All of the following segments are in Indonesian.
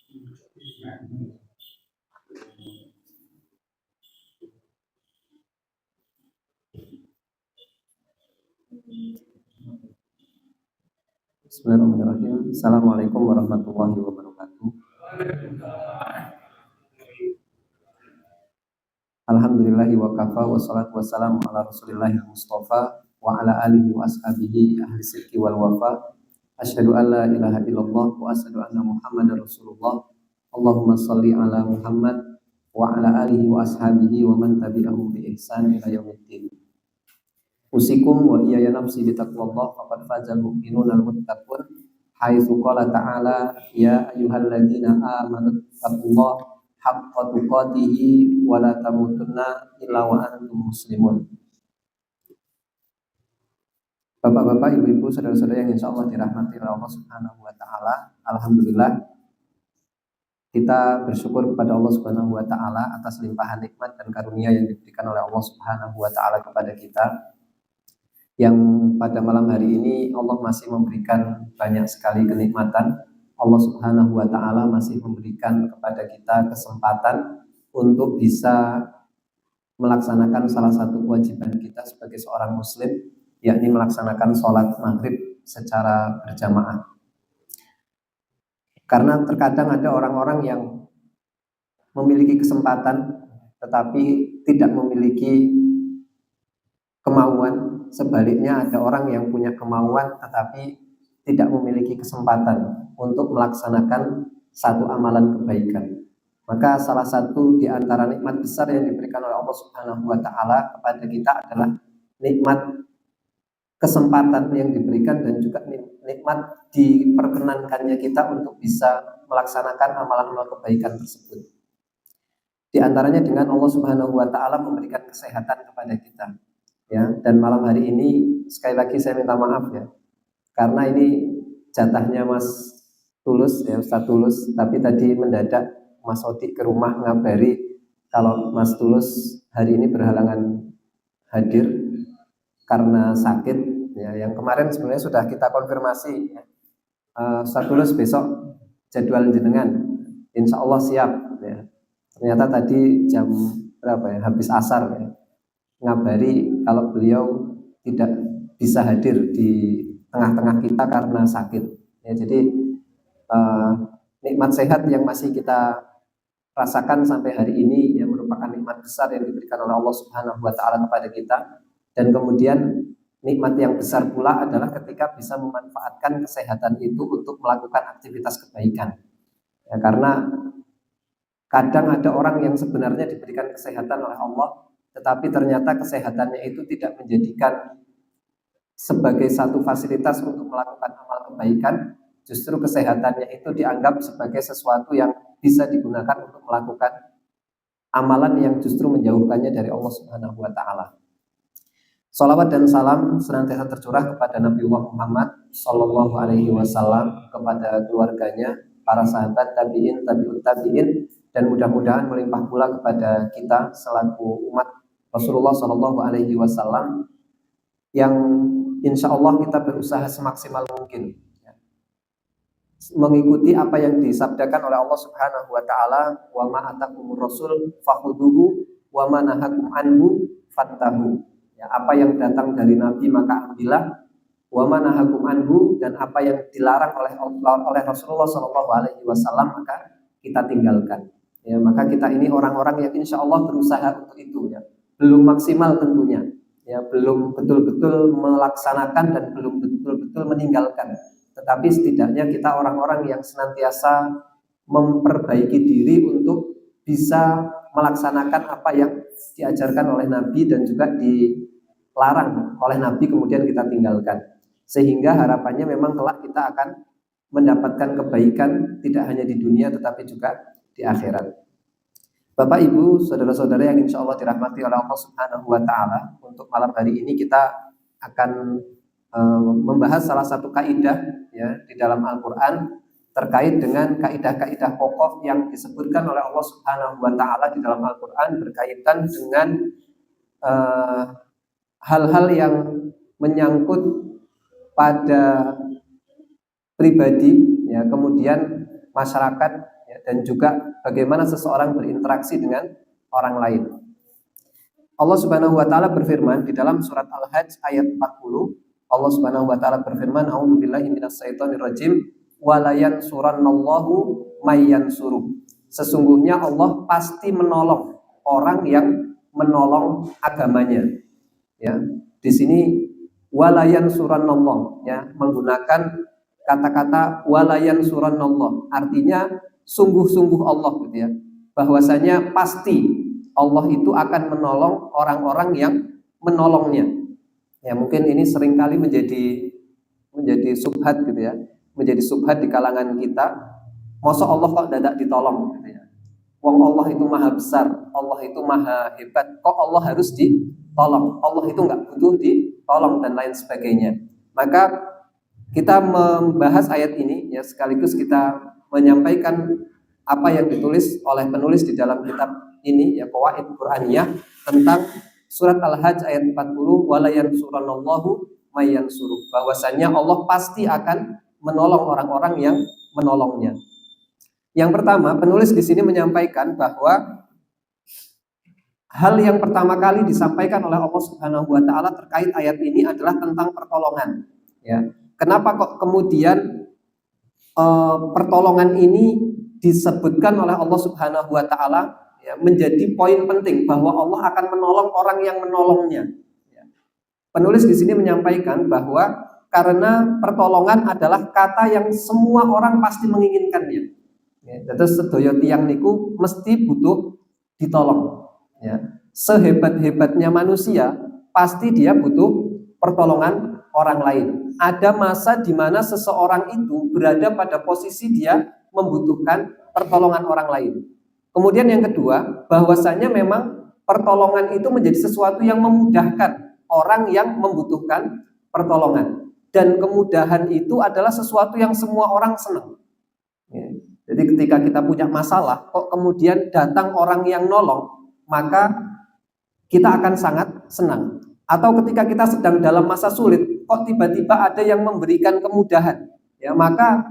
Bismillahirrahmanirrahim. Assalamualaikum warahmatullahi wabarakatuh. Alhamdulillahi wa kafa wa salatu wassalamu ala rasulillahi mustafa wa ala alihi wa ashabihi ahli sidqi wal wafa. Asyhadu an la ilaha illallah wa asyhadu anna muhammadar rasulullah. Allahumma shalli ala Muhammad wa ala alihi wa ashabihi wa man tabi'ahum bi ihsan ila yaumiddin. Usikum wa iyaya nafsi bitaqwallah faqad fazal mu'minuna al-muttaqun haitsu qala ta'ala ya ayyuhalladzina amanu taqullaha haqqa tuqatih wa la tamutunna illa wa antum muslimun. Bapak-bapak, ibu-ibu, saudara-saudara yang insyaallah dirahmati oleh Allah Subhanahu wa taala. Alhamdulillah kita bersyukur kepada Allah Subhanahu wa taala atas limpahan nikmat dan karunia yang diberikan oleh Allah Subhanahu wa taala kepada kita. Yang pada malam hari ini Allah masih memberikan banyak sekali kenikmatan. Allah Subhanahu wa taala masih memberikan kepada kita kesempatan untuk bisa melaksanakan salah satu kewajiban kita sebagai seorang muslim, yakni melaksanakan sholat maghrib secara berjamaah. Karena terkadang ada orang-orang yang memiliki kesempatan tetapi tidak memiliki kemauan. Sebaliknya ada orang yang punya kemauan tetapi tidak memiliki kesempatan untuk melaksanakan satu amalan kebaikan. Maka salah satu di antara nikmat besar yang diberikan oleh Allah Subhanahu wa taala kepada kita adalah nikmat kesempatan yang diberikan dan juga nikmat diperkenankannya kita untuk bisa melaksanakan amalan-amalan kebaikan tersebut. Di antaranya dengan Allah Subhanahu wa taala memberikan kesehatan kepada kita. Ya, dan malam hari ini sekali lagi saya minta maaf ya, karena ini jatahnya Mas Tulus ya, Ustadz Tulus, tapi tadi mendadak Mas Odi ke rumah ngabari kalau Mas Tulus hari ini berhalangan hadir karena sakit ya. Yang kemarin sebenarnya sudah kita konfirmasi ya. Ustadz Tulus besok jadwal jenengan insya Allah siap ya. Ternyata tadi jam berapa ya, habis asar ya, ngabari kalau beliau tidak bisa hadir di tengah-tengah kita karena sakit ya. Jadi nikmat sehat yang masih kita rasakan sampai hari ini ya merupakan nikmat besar yang diberikan oleh Allah Subhanahu wa taala kepada kita. Dan kemudian nikmat yang besar pula adalah ketika bisa memanfaatkan kesehatan itu untuk melakukan aktivitas kebaikan ya, karena kadang ada orang yang sebenarnya diberikan kesehatan oleh Allah tetapi ternyata kesehatannya itu tidak menjadikan sebagai satu fasilitas untuk melakukan amal kebaikan. Justru kesehatannya itu dianggap sebagai sesuatu yang bisa digunakan untuk melakukan amalan yang justru menjauhkannya dari Allah Subhanahu wa taala. Shalawat dan salam senantiasa tercurah kepada Nabiullah Muhammad sallallahu alaihi wasallam, kepada keluarganya, para sahabat, tabi'in, tabi'ut tabi'in, dan mudah-mudahan melimpah pula kepada kita selaku umat Rasulullah sallallahu alaihi wasallam yang insya Allah kita berusaha semaksimal mungkin mengikuti apa yang disabdakan oleh Allah Subhanahu wa taala, wa ma atakumur rasul fakhuduhu wa ma nahakum anhu fantahu. Ya, apa yang datang dari Nabi maka ambillah, wa ma nahakum anhu, dan apa yang dilarang oleh Rasulullah sallallahu alaihi wasallam maka kita tinggalkan. Ya, maka kita ini orang-orang yang insya Allah berusaha untuk itu ya. Belum maksimal tentunya ya, belum betul-betul melaksanakan dan belum betul-betul meninggalkan, tetapi setidaknya kita orang-orang yang senantiasa memperbaiki diri untuk bisa melaksanakan apa yang diajarkan oleh Nabi dan juga dilarang oleh Nabi kemudian kita tinggalkan, sehingga harapannya memang kelak kita akan mendapatkan kebaikan tidak hanya di dunia tetapi juga di akhirat. Bapak, Ibu, saudara-saudara yang insya Allah dirahmati oleh Allah Subhanahu wa taala, untuk malam hari ini kita akan membahas salah satu kaidah ya di dalam Al-Qur'an terkait dengan kaidah-kaidah pokok yang disebutkan oleh Allah Subhanahu wa taala di dalam Al-Qur'an berkaitan dengan hal-hal yang menyangkut pada pribadi ya, kemudian masyarakat ya, dan juga bagaimana seseorang berinteraksi dengan orang lain. Allah Subhanahu wa taala berfirman di dalam surat Al-Hajj ayat 40. Allah Subhanahu wa taala berfirman, "A'udzubillahi minasyaitonirrajim, wa la yansurannallahu may yansuruh." Sesungguhnya Allah pasti menolong orang yang menolong agamanya. Ya, di sini walayan surannallah, ya, menggunakan kata-kata walayan surannallah, artinya sungguh-sungguh Allah, gitu ya, bahwasanya pasti Allah itu akan menolong orang-orang yang menolongnya. Ya, mungkin ini seringkali menjadi subhat, gitu ya, menjadi subhat di kalangan kita. Masa Allah kok dadak ditolong, gitu ya. Wong Allah itu maha besar, Allah itu maha hebat, kok Allah harus ditolong? Allah itu nggak butuh ditolong dan lain sebagainya. Maka kita membahas ayat ini, ya, sekaligus kita menyampaikan apa yang ditulis oleh penulis di dalam kitab ini, ya, Qawaid Qur'aniyah, tentang surat Al-Hajj ayat 40, wala yansurannallahu may yansuruh, bahwasanya Allah pasti akan menolong orang-orang yang menolongnya. Yang pertama, penulis di sini menyampaikan bahwa hal yang pertama kali disampaikan oleh Allah Subhanahu wa taala terkait ayat ini adalah tentang pertolongan. Ya. Kenapa kok kemudian pertolongan ini disebutkan oleh Allah Subhanahu wa taala, ya, menjadi poin penting bahwa Allah akan menolong orang yang menolongnya. Ya. Penulis di sini menyampaikan bahwa karena pertolongan adalah kata yang semua orang pasti menginginkannya. Ya, terus sedaya tiyang niku mesti butuh ditolong. Ya. Sehebat-hebatnya manusia, pasti dia butuh pertolongan orang lain. Ada masa di mana seseorang itu berada pada posisi dia membutuhkan pertolongan orang lain. Kemudian yang kedua, bahwasanya memang pertolongan itu menjadi sesuatu yang memudahkan orang yang membutuhkan pertolongan. Dan kemudahan itu adalah sesuatu yang semua orang senang. Ya. Jadi ketika kita punya masalah, kok kemudian datang orang yang nolong, maka kita akan sangat senang. Atau ketika kita sedang dalam masa sulit, kok tiba-tiba ada yang memberikan kemudahan, ya, maka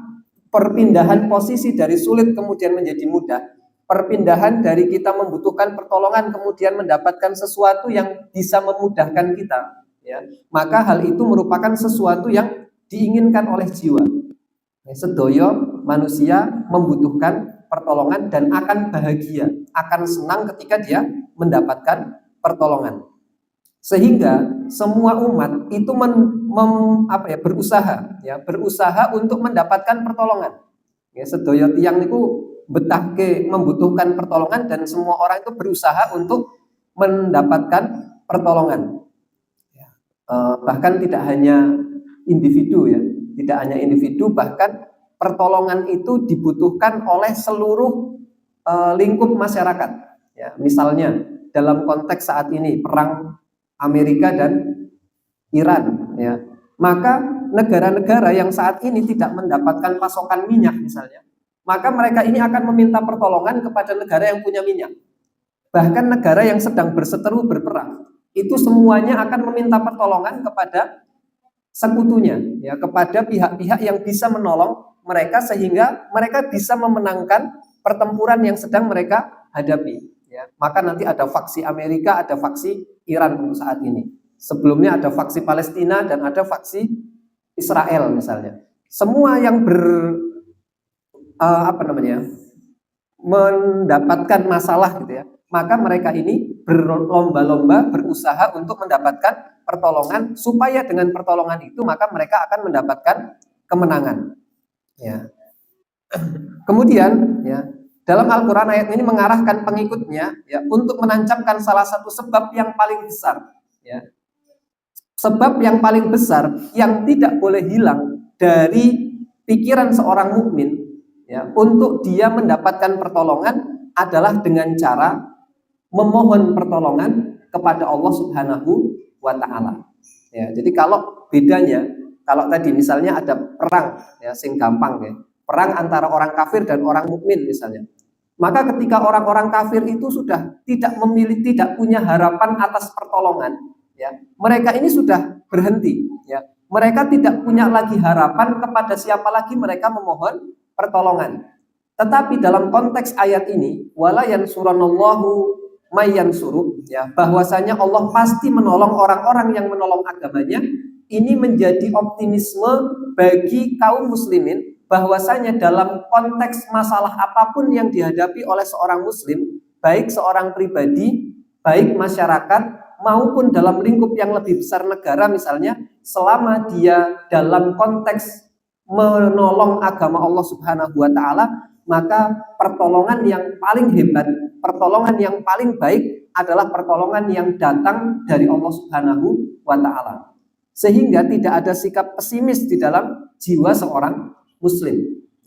perpindahan posisi dari sulit kemudian menjadi mudah, perpindahan dari kita membutuhkan pertolongan kemudian mendapatkan sesuatu yang bisa memudahkan kita, ya, maka hal itu merupakan sesuatu yang diinginkan oleh jiwa. Sedoyo manusia membutuhkan pertolongan dan akan bahagia, akan senang ketika dia mendapatkan pertolongan. Sehingga semua umat itu berusaha untuk mendapatkan pertolongan. Ya, sedoyo tiyang niku betahke membutuhkan pertolongan dan semua orang itu berusaha untuk mendapatkan pertolongan. Ya, bahkan tidak hanya individu, ya. Tidak hanya individu, bahkan pertolongan itu dibutuhkan oleh seluruh lingkup masyarakat. Ya, misalnya dalam konteks saat ini perang Amerika dan Iran, ya, maka negara-negara yang saat ini tidak mendapatkan pasokan minyak misalnya, maka mereka ini akan meminta pertolongan kepada negara yang punya minyak. Bahkan negara yang sedang berseteru berperang, itu semuanya akan meminta pertolongan kepada sekutunya, ya, kepada pihak-pihak yang bisa menolong mereka sehingga mereka bisa memenangkan pertempuran yang sedang mereka hadapi. Ya. Maka nanti ada faksi Amerika, ada faksi Iran untuk saat ini. Sebelumnya ada faksi Palestina dan ada faksi Israel misalnya. Semua yang mendapatkan masalah, gitu ya, maka mereka ini berlomba-lomba berusaha untuk mendapatkan pertolongan, supaya dengan pertolongan itu maka mereka akan mendapatkan kemenangan. Ya. Kemudian, ya, dalam Al-Quran ayat ini mengarahkan pengikutnya, ya, untuk menancapkan salah satu sebab yang paling besar, ya. Sebab yang paling besar yang tidak boleh hilang dari pikiran seorang mukmin, ya, untuk dia mendapatkan pertolongan adalah dengan cara memohon pertolongan kepada Allah Subhanahu wa ta'ala. Ya, jadi kalau bedanya, kalau tadi misalnya ada perang, ya, sing gampang, ya, perang antara orang kafir dan orang mukmin misalnya, maka ketika orang-orang kafir itu sudah tidak punya harapan atas pertolongan, ya, mereka ini sudah berhenti, ya, mereka tidak punya lagi harapan kepada siapa lagi mereka memohon pertolongan. Tetapi dalam konteks ayat ini, wala yansuranallahu may yansuru, ya, bahwasanya Allah pasti menolong orang-orang yang menolong agamanya. Ini menjadi optimisme bagi kaum muslimin bahwasanya dalam konteks masalah apapun yang dihadapi oleh seorang muslim, baik seorang pribadi, baik masyarakat maupun dalam lingkup yang lebih besar negara misalnya, selama dia dalam konteks menolong agama Allah Subhanahu wa taala, maka pertolongan yang paling hebat, pertolongan yang paling baik adalah pertolongan yang datang dari Allah Subhanahu wa taala. Sehingga tidak ada sikap pesimis di dalam jiwa seorang muslim.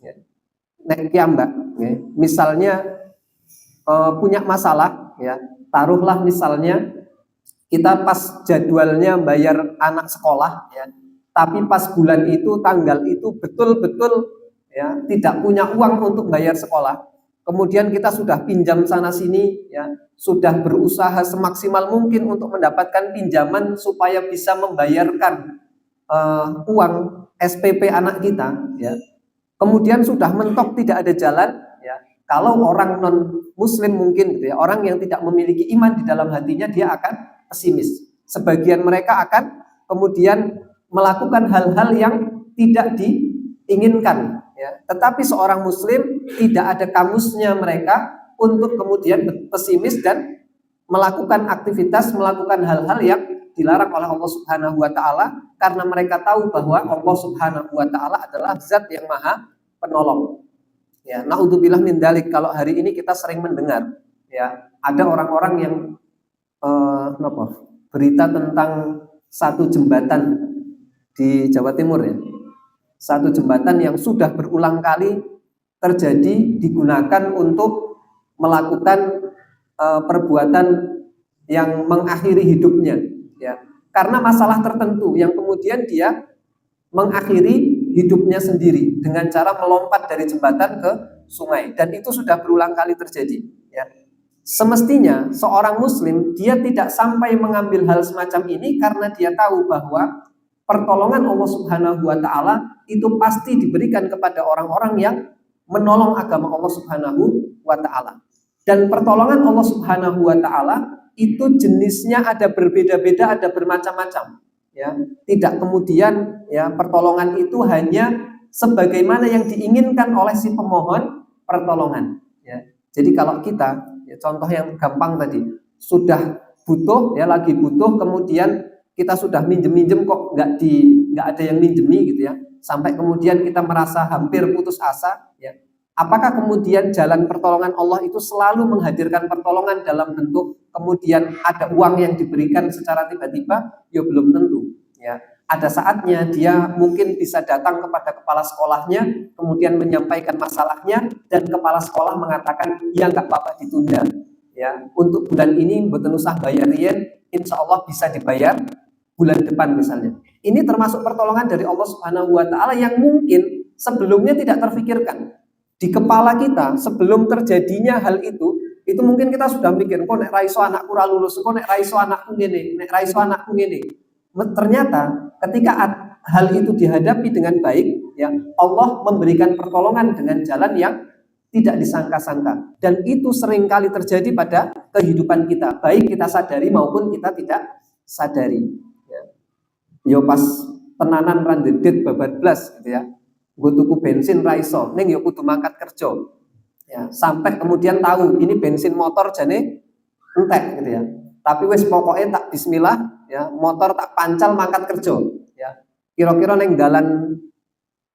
Ya, Mbak, ya. Misalnya punya masalah, ya, taruhlah misalnya kita pas jadwalnya bayar anak sekolah, ya, tapi pas bulan itu tanggal itu betul-betul, ya, tidak punya uang untuk bayar sekolah. Kemudian kita sudah pinjam sana sini, ya, sudah berusaha semaksimal mungkin untuk mendapatkan pinjaman supaya bisa membayarkan uang SPP anak kita, ya. Kemudian sudah mentok tidak ada jalan, ya. Kalau orang non muslim mungkin, gitu ya, orang yang tidak memiliki iman di dalam hatinya, dia akan pesimis. Sebagian mereka akan kemudian melakukan hal-hal yang tidak diinginkan, ya. Tetapi seorang muslim tidak ada kamusnya mereka untuk kemudian pesimis dan melakukan aktivitas, melakukan hal-hal yang dilarang oleh Allah Subhanahu wa taala, karena mereka tahu bahwa Allah Subhanahu wa taala adalah zat yang maha penolong. Ya, naudzubillah min dzalik. Kalau hari ini kita sering mendengar, ya, ada orang-orang yang berita tentang satu jembatan di Jawa Timur, ya. Satu jembatan yang sudah berulang kali terjadi digunakan untuk melakukan perbuatan yang mengakhiri hidupnya, ya. Karena masalah tertentu yang kemudian dia mengakhiri hidupnya sendiri dengan cara melompat dari jembatan ke sungai, dan itu sudah berulang kali terjadi, ya. Semestinya seorang muslim dia tidak sampai mengambil hal semacam ini karena dia tahu bahwa pertolongan Allah Subhanahu wa taala itu pasti diberikan kepada orang-orang yang menolong agama Allah Subhanahu wa taala. Dan pertolongan Allah Subhanahu wa taala itu jenisnya ada berbeda-beda, ada bermacam-macam, ya. Tidak kemudian, ya, pertolongan itu hanya sebagaimana yang diinginkan oleh si pemohon pertolongan, ya. Jadi kalau kita, ya, contoh yang gampang tadi, sudah butuh, ya, lagi butuh, kemudian kita sudah minjem-minjem kok nggak ada yang minjemi, gitu ya, sampai kemudian kita merasa hampir putus asa, ya. Apakah kemudian jalan pertolongan Allah itu selalu menghadirkan pertolongan dalam bentuk kemudian ada uang yang diberikan secara tiba-tiba? Ya belum tentu, ya. Ada saatnya dia mungkin bisa datang kepada kepala sekolahnya, kemudian menyampaikan masalahnya, dan kepala sekolah mengatakan, ya nggak apa-apa ditunda, ya, untuk bulan ini mboten usah bayarin, insya Allah bisa dibayar bulan depan misalnya. Ini termasuk pertolongan dari Allah Subhanahu wa taala yang mungkin sebelumnya tidak terfikirkan. Di kepala kita sebelum terjadinya hal itu mungkin kita sudah mikir, kok nek raiso anakku ra lulus, kok nek raiso anakku ngene, nek raiso anakku ngene. Ternyata ketika hal itu dihadapi dengan baik, ya, Allah memberikan pertolongan dengan jalan yang tidak disangka-sangka, dan itu seringkali terjadi pada kehidupan kita, baik kita sadari maupun kita tidak sadari, ya. Yo pas tenanan randedet babat blas, gitu ya, gue tuku bensin raiso, neng yo kudu mangkat kerja, ya, sampai kemudian tahu ini bensin motor jane entek, gitu ya, tapi wes pokoknya tak bismillah, ya, motor tak pancal mangkat kerja, ya, kira-kira neng dalan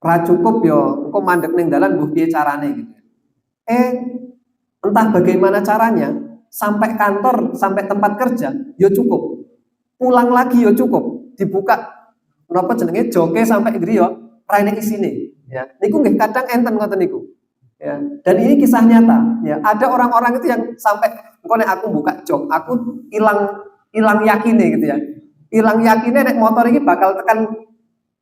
ra cukup yo, engko mandek neng dalan mbuh piye carane, gitu. Entah bagaimana caranya sampai kantor, sampai tempat kerja yo cukup, pulang lagi yo cukup, dibuka napa jenenge joke sampai griya raine isine, ya. Niku nggih kadang enten ngoten niku, ya. Dan ini kisah nyata, ya. Ada orang-orang itu yang sampai engko nek aku buka jok, aku hilang yakine, gitu ya. Hilang yakine nek motor ini bakal tekan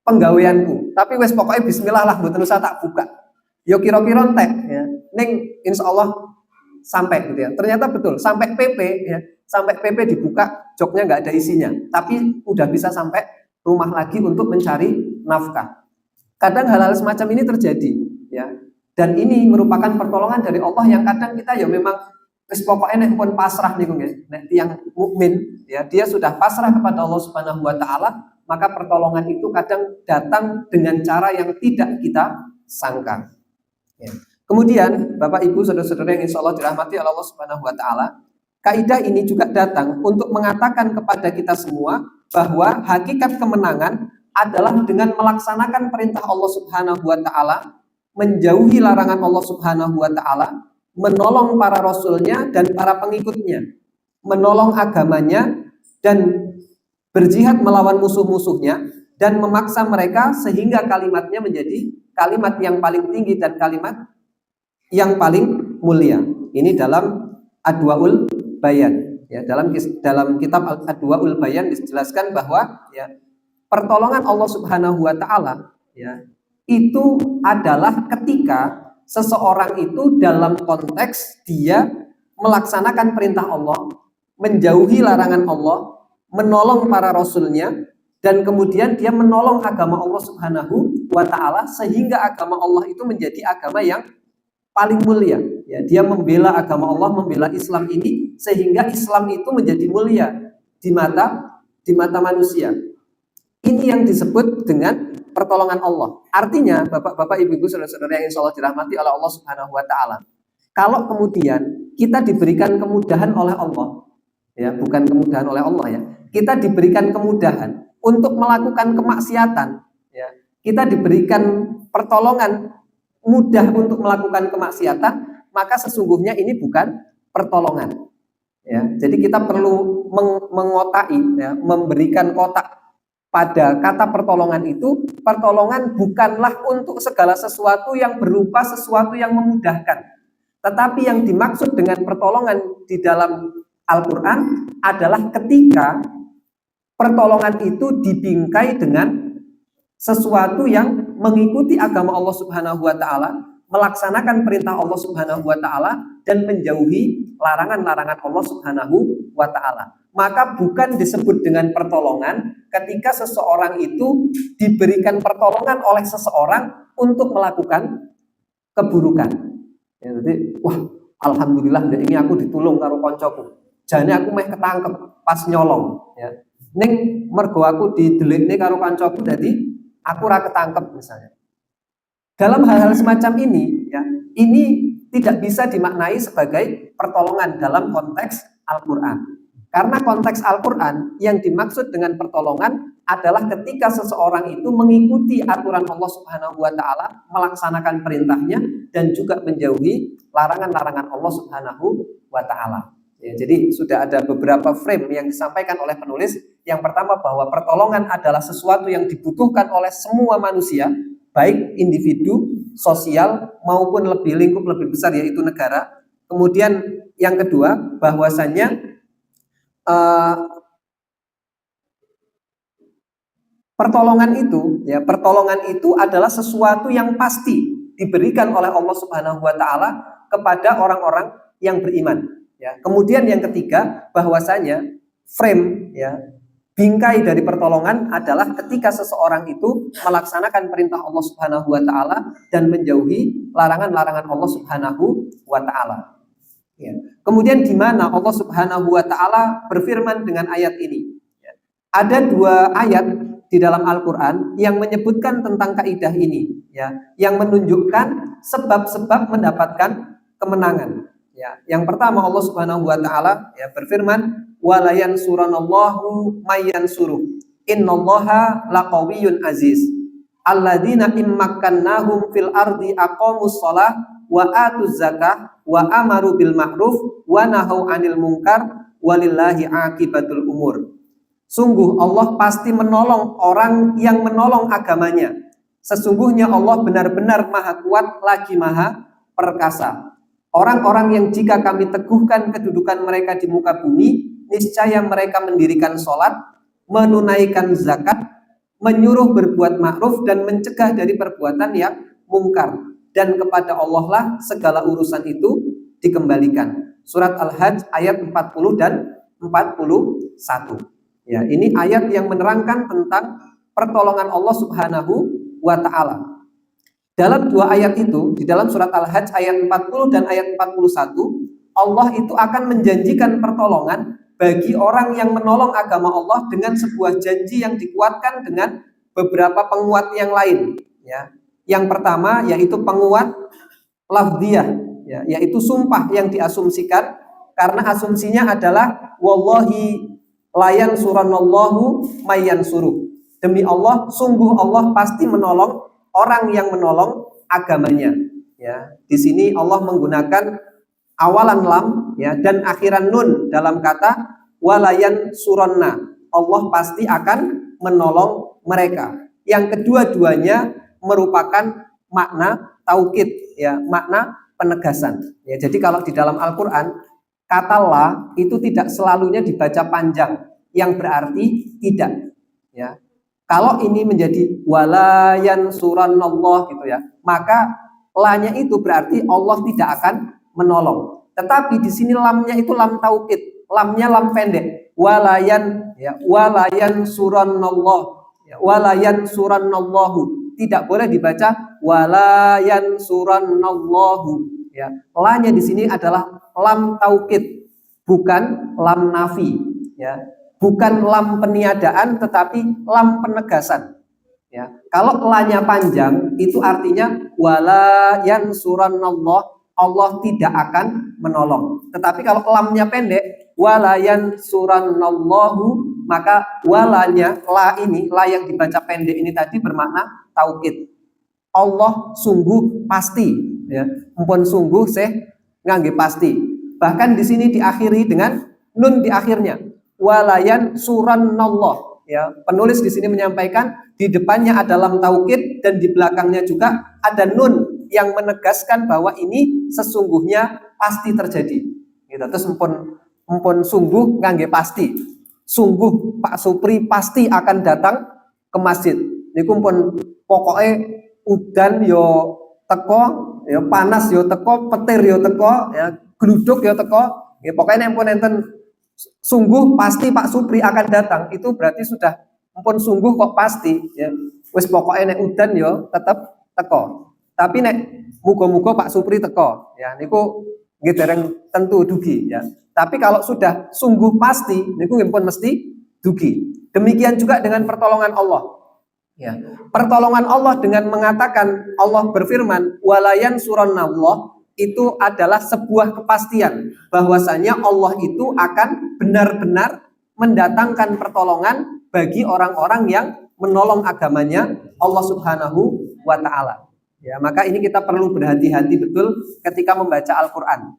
penggaweanku. Tapi wes pokoknya bismillah lah mboten usah tak buka. Yo kira-kira entek, ya. Ning insyaallah sampai, gitu ya. Ternyata betul, sampai PP, ya. Sampai PP dibuka, joknya nggak ada isinya, tapi udah bisa sampai rumah lagi untuk mencari nafkah. Kadang hal-hal semacam ini terjadi, ya. Dan ini merupakan pertolongan dari Allah yang kadang kita ya memang wis pokoknya nek pun pasrah niku nggih. Nek tiyang mukmin ya dia sudah pasrah kepada Allah Subhanahu wa taala, maka pertolongan itu kadang datang dengan cara yang tidak kita sangka. Ya. Kemudian Bapak Ibu saudara-saudara yang insya Allah dirahmati oleh Allah Subhanahu wa taala, kaidah ini juga datang untuk mengatakan kepada kita semua bahwa hakikat kemenangan adalah dengan melaksanakan perintah Allah Subhanahu wa taala, menjauhi larangan Allah Subhanahu wa taala, menolong para rasulnya dan para pengikutnya, menolong agamanya dan berjihad melawan musuh-musuhnya dan memaksa mereka sehingga kalimatnya menjadi kalimat yang paling tinggi dan kalimat yang paling mulia. Ini dalam Adwaul Bayan ya, dalam kitab Adwaul Bayan dijelaskan bahwa ya pertolongan Allah Subhanahu wa taala ya itu adalah ketika seseorang itu dalam konteks dia melaksanakan perintah Allah, menjauhi larangan Allah, menolong para rasulnya, dan kemudian dia menolong agama Allah Subhanahu wa taala sehingga agama Allah itu menjadi agama yang paling mulia. Ya, dia membela agama Allah, membela Islam ini sehingga Islam itu menjadi mulia di mata manusia. Ini yang disebut dengan pertolongan Allah. Artinya, Bapak-bapak, Ibu-ibu, saudara-saudara yang insya Allah dirahmati oleh Allah Subhanahu wa taala. Kalau kemudian kita diberikan kemudahan oleh Allah, ya, bukan kemudahan oleh Allah ya. Kita diberikan kemudahan untuk melakukan kemaksiatan, ya. Kita diberikan pertolongan mudah untuk melakukan kemaksiatan, maka sesungguhnya ini bukan pertolongan. Ya, jadi kita perlu mengotai, ya, memberikan kotak pada kata pertolongan itu. Pertolongan bukanlah untuk segala sesuatu yang berupa sesuatu yang memudahkan. Tetapi yang dimaksud dengan pertolongan di dalam Al-Quran adalah ketika pertolongan itu dibingkai dengan sesuatu yang mengikuti agama Allah Subhanahu wa taala, melaksanakan perintah Allah Subhanahu wa taala dan menjauhi larangan-larangan Allah Subhanahu wa taala. Maka bukan disebut dengan pertolongan ketika seseorang itu diberikan pertolongan oleh seseorang untuk melakukan keburukan. Ya, jadi, wah, alhamdulillah ini aku ditulung karo koncoku. Jane aku meh ketangkep pas nyolong, ya. Ning mergo aku didelikne karo koncoku jadi aku ora ketangkep misalnya. Dalam hal-hal semacam ini, ya, ini tidak bisa dimaknai sebagai pertolongan dalam konteks Al-Quran. Karena konteks Al-Quran yang dimaksud dengan pertolongan adalah ketika seseorang itu mengikuti aturan Allah Subhanahu wa taala, melaksanakan perintahnya dan juga menjauhi larangan-larangan Allah Subhanahu wa taala. Ya, jadi sudah ada beberapa frame yang disampaikan oleh penulis. Yang pertama bahwa pertolongan adalah sesuatu yang dibutuhkan oleh semua manusia, baik individu, sosial maupun lebih lingkup lebih besar yaitu negara. Kemudian yang kedua bahwasannya pertolongan itu adalah sesuatu yang pasti diberikan oleh Allah Subhanahu wa taala kepada orang-orang yang beriman, ya. Kemudian yang ketiga bahwasanya frame, ya, bingkai dari pertolongan adalah ketika seseorang itu melaksanakan perintah Allah Subhanahu wa taala dan menjauhi larangan-larangan Allah Subhanahu wa taala. Ya. Kemudian di mana Allah Subhanahu wa taala berfirman dengan ayat ini? Ya. Ada dua ayat di dalam Al-Qur'an yang menyebutkan tentang kaidah ini, ya, yang menunjukkan sebab-sebab mendapatkan kemenangan. Ya. Yang pertama Allah Subhanahu wa taala ya berfirman, "Wa la yansuranallahu may yansuruh. Innallaha laqawiyyun aziz. Alladzina immakkannahum fil ardi aqamus shalah wa atuz zakah wa amaru bil ma'ruf wa nahau 'anil munkar walillahi 'aqibatul umur." Sungguh Allah pasti menolong orang yang menolong agamanya. Sesungguhnya Allah benar-benar maha kuat lagi maha perkasa. Orang-orang yang jika kami teguhkan kedudukan mereka di muka bumi, niscaya mereka mendirikan sholat, menunaikan zakat, menyuruh berbuat ma'ruf dan mencegah dari perbuatan yang mungkar. Dan kepada Allah lah segala urusan itu dikembalikan. Surat Al-Hajj ayat 40 dan 41. Ya, ini ayat yang menerangkan tentang pertolongan Allah Subhanahu wa taala. Dalam dua ayat itu, di dalam surat Al-Hajj ayat 40 dan ayat 41, Allah itu akan menjanjikan pertolongan bagi orang yang menolong agama Allah dengan sebuah janji yang dikuatkan dengan beberapa penguat yang lain. Ya. Yang pertama yaitu penguat lafdiyah, ya, yaitu sumpah yang diasumsikan, karena asumsinya adalah wallahi layan suranallahu mayan suruh. Demi Allah, sungguh Allah pasti menolong orang yang menolong agamanya. Ya, di sini Allah menggunakan awalan lam, ya, dan akhiran nun dalam kata walayan suronna. Allah pasti akan menolong mereka. Yang kedua-duanya merupakan makna taukid, ya, makna penegasan. Ya, jadi kalau di dalam Al-Qur'an kata la itu tidak selalunya dibaca panjang, yang berarti tidak. Ya, kalau ini menjadi walayan suranallah gitu ya, maka la-nya itu berarti Allah tidak akan menolong. Tetapi di sini lamnya itu lam taukid, lamnya lam pendek. Walayan, ya, walayan suranallah, ya, walayan suranallahu. Tidak boleh dibaca walayan suranallahu. Ya, la-nya di sini adalah lam taukid, bukan lam nafi. Ya. Bukan lam peniadaan tetapi lam penegasan. Ya, kalau la-nya panjang itu artinya wala yansurannallah, Allah tidak akan menolong. Tetapi kalau lamnya pendek wala yansurannallahu, maka walanya la ini, la yang dibaca pendek ini tadi bermakna taukid. Allah sungguh pasti, ya. Mumpun sungguh ngangge pasti. Bahkan di sini diakhiri dengan nun di akhirnya. Walayan suranallah, ya, penulis di sini menyampaikan di depannya ada lam taukid dan di belakangnya juga ada nun yang menegaskan bahwa ini sesungguhnya pasti terjadi. Gitu. Terus empun sungguh ngangge pasti, sungguh Pak Supri pasti akan datang ke masjid. Niku empun pokoknya udan yo teko, yo panas yo teko, petir yo teko, ya gluduk yo teko, ya pokoknya empun enten sungguh pasti Pak Supri akan datang, itu berarti sudah ampun sungguh kok pasti, ya. Wis pokoknya nek udan yo tetep teko. Tapi nek muga-muga Pak Supri teko, ya niku nggih dereng tentu dugi, ya. Tapi kalau sudah sungguh pasti niku ampun mesti dugi. Demikian juga dengan pertolongan Allah. Ya. Pertolongan Allah dengan mengatakan Allah berfirman walayan suranallah, itu adalah sebuah kepastian bahwasanya Allah itu akan benar-benar mendatangkan pertolongan bagi orang-orang yang menolong agamanya Allah Subhanahu wa taala. Ya, maka ini kita perlu berhati-hati betul ketika membaca Al-Qur'an.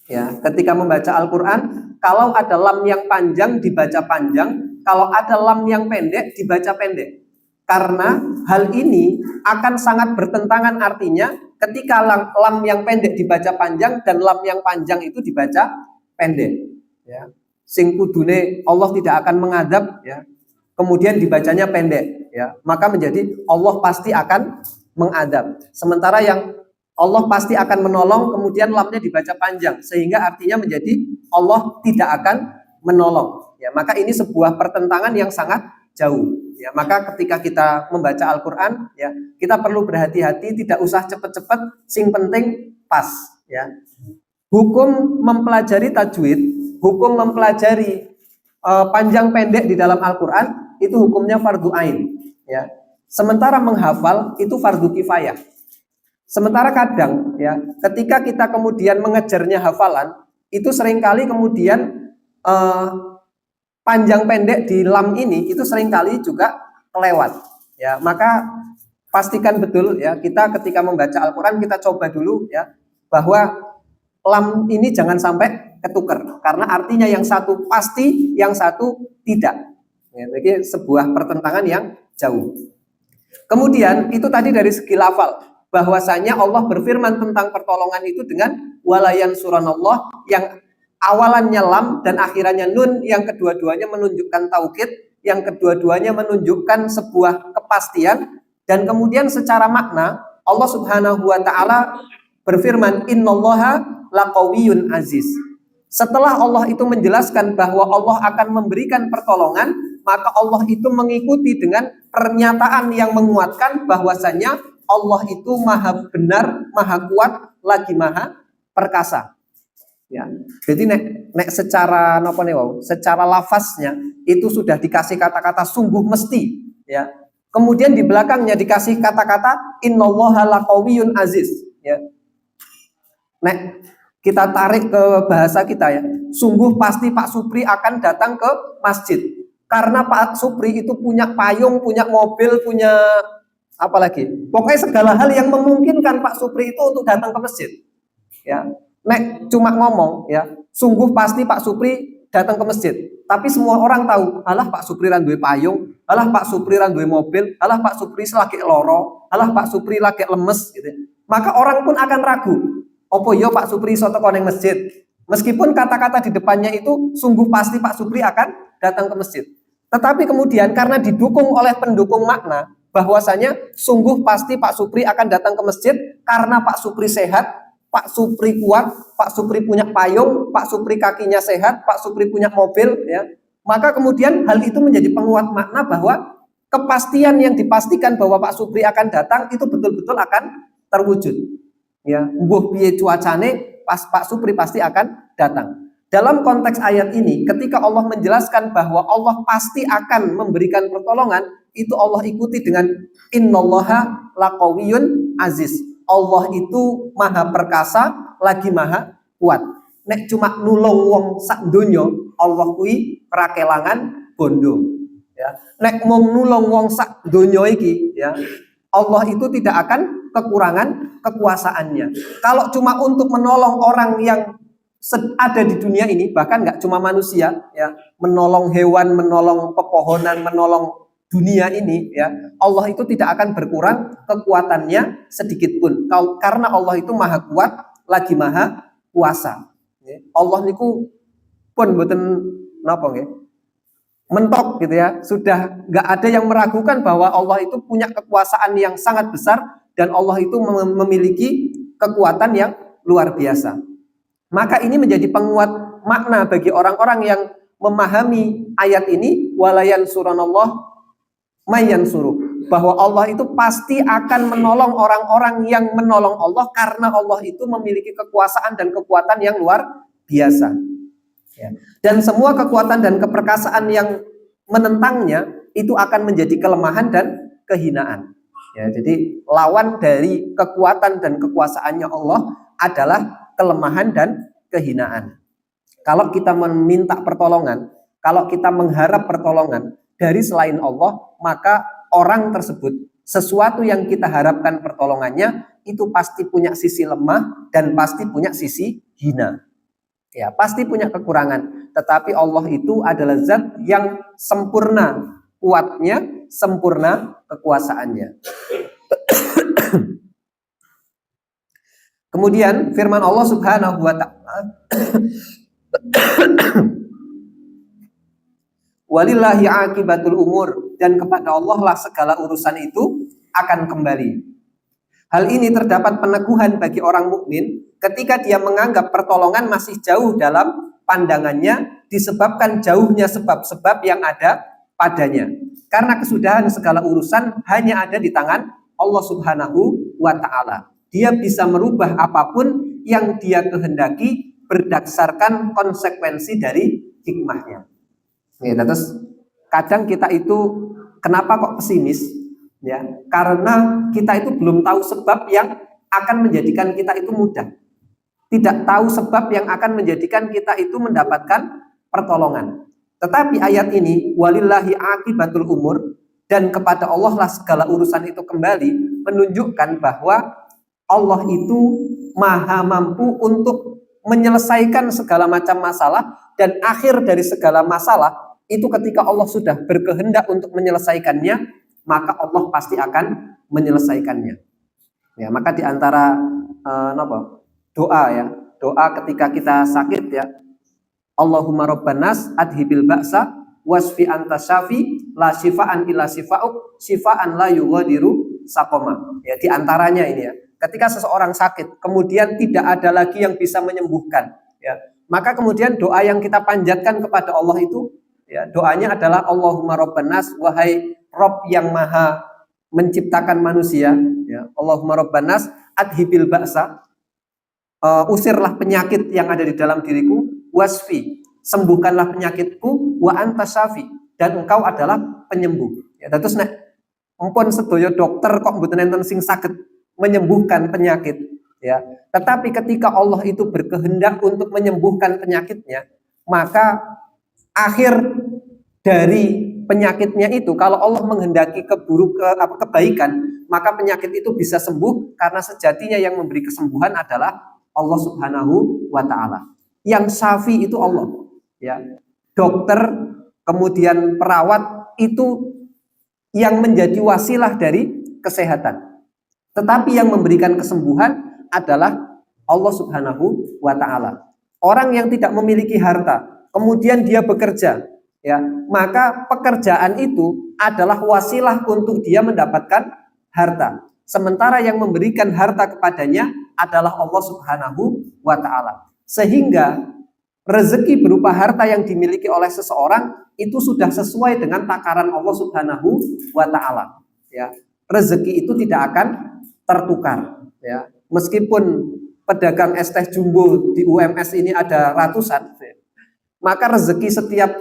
Ya, ketika membaca Al-Qur'an, kalau ada lam yang panjang dibaca panjang, kalau ada lam yang pendek dibaca pendek. Karena hal ini akan sangat bertentangan artinya ketika lam yang pendek dibaca panjang dan lam yang panjang itu dibaca pendek. Ya. Sing kudune Allah tidak akan mengadab, ya. Kemudian dibacanya pendek, ya. Maka menjadi Allah pasti akan mengadab. Sementara yang Allah pasti akan menolong kemudian lamnya dibaca panjang sehingga artinya menjadi Allah tidak akan menolong. Ya, maka ini sebuah pertentangan yang sangat jauh. Ya, maka ketika kita membaca Al-Qur'an, ya, kita perlu berhati-hati, tidak usah cepat-cepat, sing penting pas, ya. Hukum mempelajari tajwid, hukum mempelajari panjang pendek di dalam Al-Qur'an itu hukumnya fardu ain, ya. Sementara menghafal itu fardu kifayah. Sementara kadang, ya, ketika kita kemudian mengejarnya hafalan, itu seringkali kemudian panjang pendek di lam ini itu seringkali juga kelewat, ya. Maka pastikan betul, ya, kita ketika membaca Al-Qur'an kita coba dulu, ya, bahwa lam ini jangan sampai ketukar karena artinya yang satu pasti, yang satu tidak. Ya, jadi sebuah pertentangan yang jauh. Kemudian itu tadi dari segi lafal, bahwasanya Allah berfirman tentang pertolongan itu dengan walayan suranallah yang awalannya lam dan akhirannya nun, yang kedua-duanya menunjukkan taukid, yang kedua-duanya menunjukkan sebuah kepastian, dan kemudian secara makna Allah Subhanahu wa taala berfirman innallaha laqawiyyun aziz. Setelah Allah itu menjelaskan bahwa Allah akan memberikan pertolongan, maka Allah itu mengikuti dengan pernyataan yang menguatkan bahwasanya Allah itu maha benar, maha kuat, lagi maha perkasa. Ya. Jadi nek secara napa nih, secara lafaznya itu sudah dikasih kata-kata sungguh mesti, ya. Kemudian di belakangnya dikasih kata-kata innallaha laqawiyyun aziz, ya. Nek kita tarik ke bahasa kita ya, sungguh pasti Pak Supri akan datang ke masjid. Karena Pak Supri itu punya payung, punya mobil, punya apa lagi? Pokoknya segala hal yang memungkinkan Pak Supri itu untuk datang ke masjid. Ya, nek cuma ngomong ya, sungguh pasti Pak Supri datang ke masjid. Tapi semua orang tahu, alah Pak Supri ra duwe payung, alah Pak Supri ra duwe mobil, alah Pak Supri lagi loro, alah Pak Supri lagi lemes gitu. Maka orang pun akan ragu. Opo yo Pak Supri iso teko ning masjid. Meskipun kata-kata di depannya itu sungguh pasti Pak Supri akan datang ke masjid. Tetapi kemudian karena didukung oleh pendukung makna bahwasanya sungguh pasti Pak Supri akan datang ke masjid karena Pak Supri sehat, Pak Supri kuat, Pak Supri punya payung, Pak Supri kakinya sehat, Pak Supri punya mobil, ya. Maka kemudian hal itu menjadi penguat makna bahwa kepastian yang dipastikan bahwa Pak Supri akan datang itu betul-betul akan terwujud. Ya, mbuh piye cuacane, pas Pak Supri pasti akan datang. Dalam konteks ayat ini, ketika Allah menjelaskan bahwa Allah pasti akan memberikan pertolongan, itu Allah ikuti dengan innallaha laqawiyyun aziz. Allah itu maha perkasa, lagi maha kuat. Nek cuma nulung wong sak donya, Allah kuwi ora kelangan bondo. Ya. Nek mung nulung wong sak donya iki, ya, Allah itu tidak akan kekurangan kekuasaannya. Kalau cuma untuk menolong orang yang ada di dunia ini, bahkan nggak cuma manusia, ya, menolong hewan, menolong pepohonan, menolong dunia ini, ya, Allah itu tidak akan berkurang kekuatannya sedikit pun. Karena Allah itu maha kuat, lagi maha kuasa. Allah niku pun mboten napa nggih, mentok gitu ya. Sudah nggak ada yang meragukan bahwa Allah itu punya kekuasaan yang sangat besar dan Allah itu memiliki kekuatan yang luar biasa. Maka ini menjadi penguat makna bagi orang-orang yang memahami ayat ini, walayan suranallah mayan suruh, bahwa Allah itu pasti akan menolong orang-orang yang menolong Allah karena Allah itu memiliki kekuasaan dan kekuatan yang luar biasa. Ya. Dan semua kekuatan dan keperkasaan yang menentangnya itu akan menjadi kelemahan dan kehinaan. Ya, jadi lawan dari kekuatan dan kekuasaannya Allah adalah kelemahan dan kehinaan. Kalau kita meminta pertolongan, kalau kita mengharap pertolongan dari selain Allah, maka orang tersebut, sesuatu yang kita harapkan pertolongannya, itu pasti punya sisi lemah dan pasti punya sisi hina. Ya, pasti punya kekurangan. Tetapi Allah itu adalah zat yang sempurna kuatnya, sempurna kekuasaannya. Kemudian firman Allah Subhanahu wa ta'ala, walillahi akibatul umur, dan kepada Allah lah segala urusan itu akan kembali. Hal ini terdapat peneguhan bagi orang mukmin ketika dia menganggap pertolongan masih jauh dalam pandangannya disebabkan jauhnya sebab-sebab yang ada padanya. Karena kesudahan segala urusan hanya ada di tangan Allah Subhanahu wa ta'ala. Dia bisa merubah apapun yang dia kehendaki berdasarkan konsekuensi dari hikmahnya. Ya, terus kadang kita itu kenapa kok pesimis? Ya, karena kita itu belum tahu sebab yang akan menjadikan kita itu mudah. Tidak tahu sebab yang akan menjadikan kita itu mendapatkan pertolongan. Tetapi ayat ini, walillahi akibatul umur, dan kepada Allah lah segala urusan itu kembali, menunjukkan bahwa Allah itu maha mampu untuk menyelesaikan segala macam masalah, dan akhir dari segala masalah itu ketika Allah sudah berkehendak untuk menyelesaikannya, maka Allah pasti akan menyelesaikannya. Ya, maka di antara doa ya, doa ketika kita sakit ya, Allahumma rabbanas adhibil ba'sa wasfi anta syafi la syifaan illa syifa'uk syifaan la yughadiru saqama. Ya, di antaranya ini ya, ketika seseorang sakit kemudian tidak ada lagi yang bisa menyembuhkan, ya, maka kemudian doa yang kita panjatkan kepada Allah itu, ya, doanya adalah Allahumma rabbanas, wahai Rob yang maha menciptakan manusia, ya, Allahumma rabban nas adhibil ba'sa, usirlah penyakit yang ada di dalam diriku, wasfi, sembuhkanlah penyakitku, wa anta syafi, dan engkau adalah penyembuh. Ya, terus nek ampun sedaya dokter kok mboten enten sing saged menyembuhkan penyakit, ya. Tetapi ketika Allah itu berkehendak untuk menyembuhkan penyakitnya, maka akhir dari penyakitnya itu, kalau Allah menghendaki kebaikan, maka penyakit itu bisa sembuh, karena sejatinya yang memberi kesembuhan adalah Allah Subhanahu wa taala. Yang syafi itu Allah, ya. Dokter kemudian perawat itu yang menjadi wasilah dari kesehatan. Tetapi yang memberikan kesembuhan adalah Allah Subhanahu wa taala. Orang yang tidak memiliki harta, kemudian dia bekerja, ya, maka pekerjaan itu adalah wasilah untuk dia mendapatkan harta. Sementara yang memberikan harta kepadanya adalah Allah Subhanahu wa taala. Sehingga rezeki berupa harta yang dimiliki oleh seseorang itu sudah sesuai dengan takaran Allah Subhanahu wa taala, ya. Rezeki itu tidak akan tertukar, ya. Meskipun pedagang es teh jumbo di UMS ini ada ratusan, maka rezeki setiap